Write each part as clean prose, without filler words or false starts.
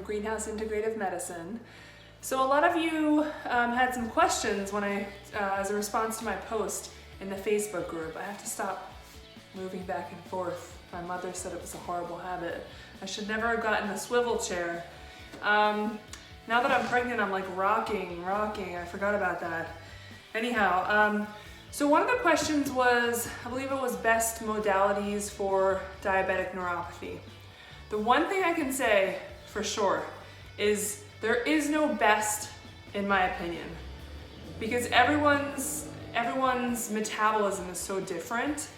Greenhouse Integrative Medicine. So a lot of you had some questions when as a response to my post in the Facebook group. I have to stop moving back and forth. My mother said it was a horrible habit. I should never have gotten a swivel chair. Now that I'm pregnant, I'm like rocking. I forgot about that. Anyhow, so one of the questions was, I believe it was best modalities for diabetic neuropathy. The one thing I can say for sure is there is no best in my opinion, because everyone's metabolism is so different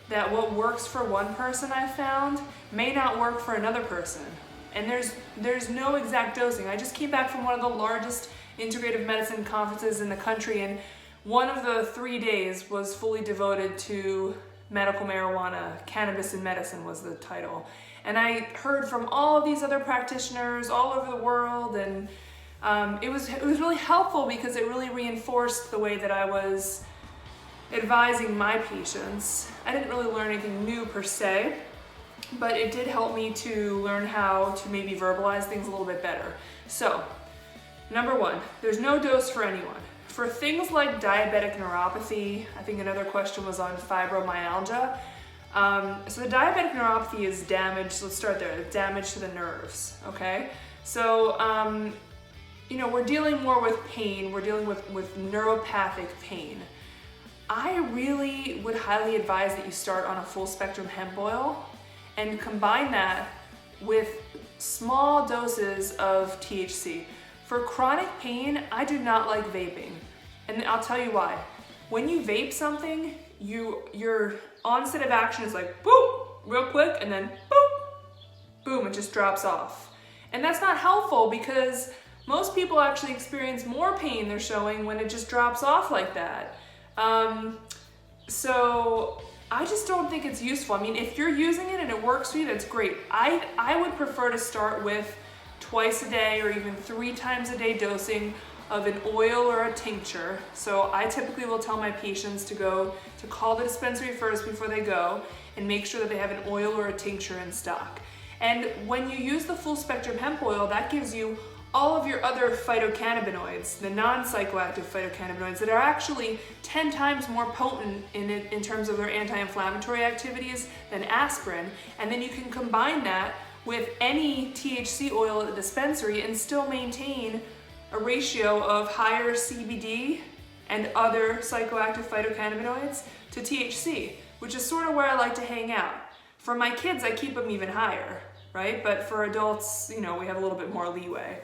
that what works for one person, I've found, may not work for another person. And there's no exact dosing. I just came back from one of the largest integrative medicine conferences in the country, and one of the 3 days was fully devoted to medical marijuana. Cannabis in Medicine was the title. And I heard from all of these other practitioners all over the world, and it was really helpful because it really reinforced the way that I was advising my patients. I didn't really learn anything new per se, but it did help me to learn how to maybe verbalize things a little bit better. So, number one, there's no dose for anyone. For things like diabetic neuropathy, I think another question was on fibromyalgia. So the diabetic neuropathy is damage, let's start there, damage to the nerves, okay? So, we're dealing more with pain, we're dealing with neuropathic pain. I really would highly advise that you start on a full spectrum hemp oil and combine that with small doses of THC. For chronic pain, I do not like vaping. And I'll tell you why. When you vape something, your onset of action is like boop, real quick, and then boop, boom, it just drops off. And that's not helpful because most people actually experience more pain they're showing when it just drops off like that. So I just don't think it's useful. I mean, if you're using it and it works for you, that's great. I would prefer to start with twice a day or even 3 times a day dosing of an oil or a tincture. So I typically will tell my patients to call the dispensary first before they go and make sure that they have an oil or a tincture in stock. And when you use the full spectrum hemp oil, that gives you all of your other phytocannabinoids, the non-psychoactive phytocannabinoids that are actually 10 times more potent in terms of their anti-inflammatory activities than aspirin. And then you can combine that with any THC oil at the dispensary and still maintain a ratio of higher CBD and other psychoactive phytocannabinoids to THC, which is sort of where I like to hang out. For my kids, I keep them even higher, right? But for adults, we have a little bit more leeway.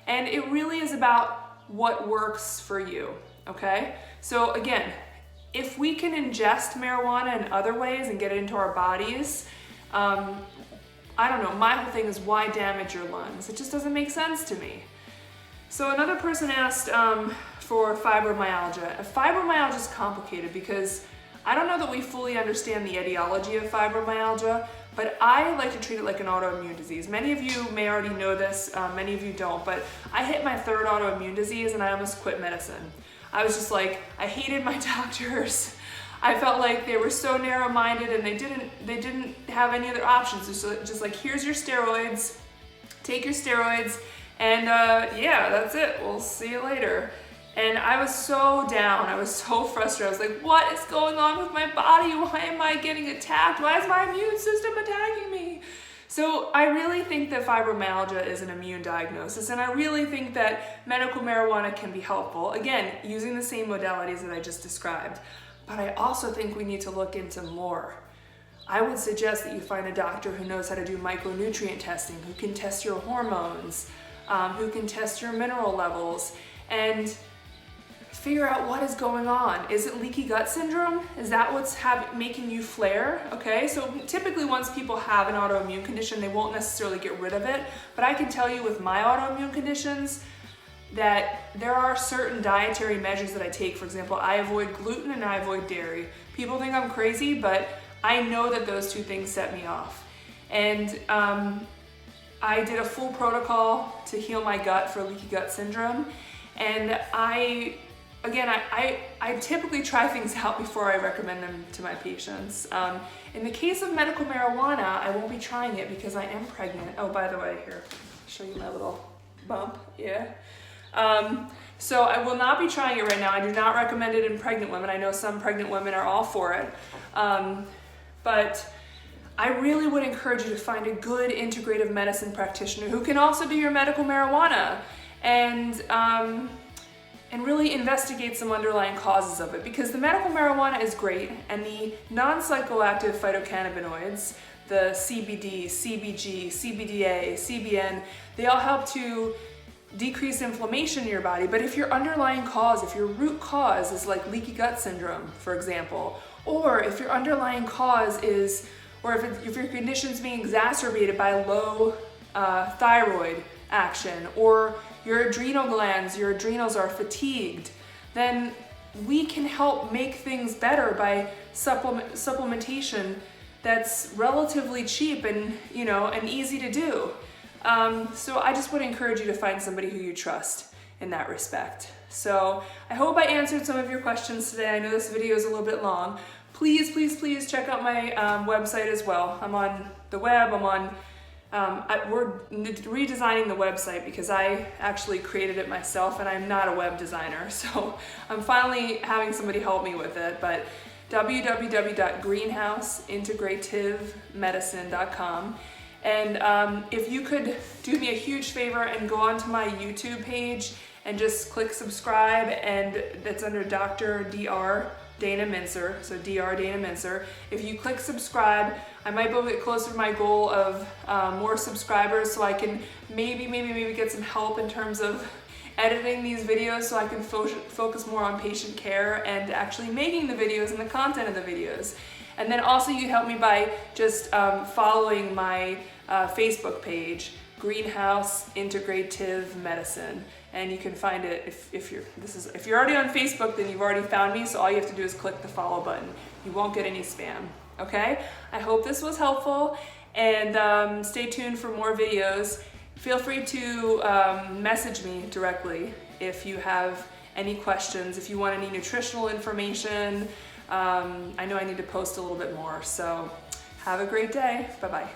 And it really is about what works for you, okay? So again, if we can ingest marijuana in other ways and get it into our bodies, I don't know, my whole thing is why damage your lungs? It just doesn't make sense to me. So another person asked for fibromyalgia. Fibromyalgia is complicated because I don't know that we fully understand the etiology of fibromyalgia, but I like to treat it like an autoimmune disease. Many of you may already know this, many of you don't, but I hit my 3rd autoimmune disease and I almost quit medicine. I was just like, I hated my doctors. I felt like they were so narrow-minded and they didn't have any other options. It's just like, here's your steroids, take your steroids, and yeah, that's it. We'll see you later. And I was so down. I was so frustrated. I was like, what is going on with my body? Why am I getting attacked? Why is my immune system attacking me? So I really think that fibromyalgia is an immune diagnosis, and I really think that medical marijuana can be helpful. Again, using the same modalities that I just described. But I also think we need to look into more. I would suggest that you find a doctor who knows how to do micronutrient testing, who can test your hormones, who can test your mineral levels, and figure out what is going on. Is it leaky gut syndrome? Is that what's making you flare? Okay, so typically once people have an autoimmune condition, they won't necessarily get rid of it, but I can tell you with my autoimmune conditions that there are certain dietary measures that I take. For example, I avoid gluten and I avoid dairy. People think I'm crazy, but I know that those 2 things set me off. And I did a full protocol to heal my gut for leaky gut syndrome. And I typically try things out before I recommend them to my patients. In the case of medical marijuana, I won't be trying it because I am pregnant. Oh, by the way, here, show you my little bump, yeah. So I will not be trying it right now. I do not recommend it in pregnant women. I know some pregnant women are all for it. But I really would encourage you to find a good integrative medicine practitioner who can also do your medical marijuana and really investigate some underlying causes of it, because the medical marijuana is great, and the non-psychoactive phytocannabinoids, the CBD, CBG, CBDA, CBN, they all help to decrease inflammation in your body. But if your underlying cause, if your root cause is like leaky gut syndrome, for example, or if your underlying cause is, or if your condition's being exacerbated by low thyroid action, or your adrenal glands, your adrenals are fatigued, then we can help make things better by supplementation that's relatively cheap and, you know, and easy to do. So I just would encourage you to find somebody who you trust in that respect. So I hope I answered some of your questions today. I know this video is a little bit long. Please, please, please check out my website as well. I'm on the web, we're redesigning the website because I actually created it myself and I'm not a web designer. So I'm finally having somebody help me with it, but www.greenhouseintegrativemedicine.com. And if you could do me a huge favor and go onto my YouTube page and just click subscribe, and that's under Dr. Dana Mincer, so Dr. Dana Mincer. If you click subscribe, I might be able to get closer to my goal of more subscribers, so I can maybe get some help in terms of editing these videos, so I can focus more on patient care and actually making the videos and the content of the videos. And then also you help me by just following my Facebook page, Greenhouse Integrative Medicine, and you can find it if you're already on Facebook, then you've already found me. So all you have to do is click the follow button. You won't get any spam. Okay? I hope this was helpful, and stay tuned for more videos. Feel free to message me directly if you have any questions. If you want any nutritional information, I know I need to post a little bit more. So have a great day. Bye bye.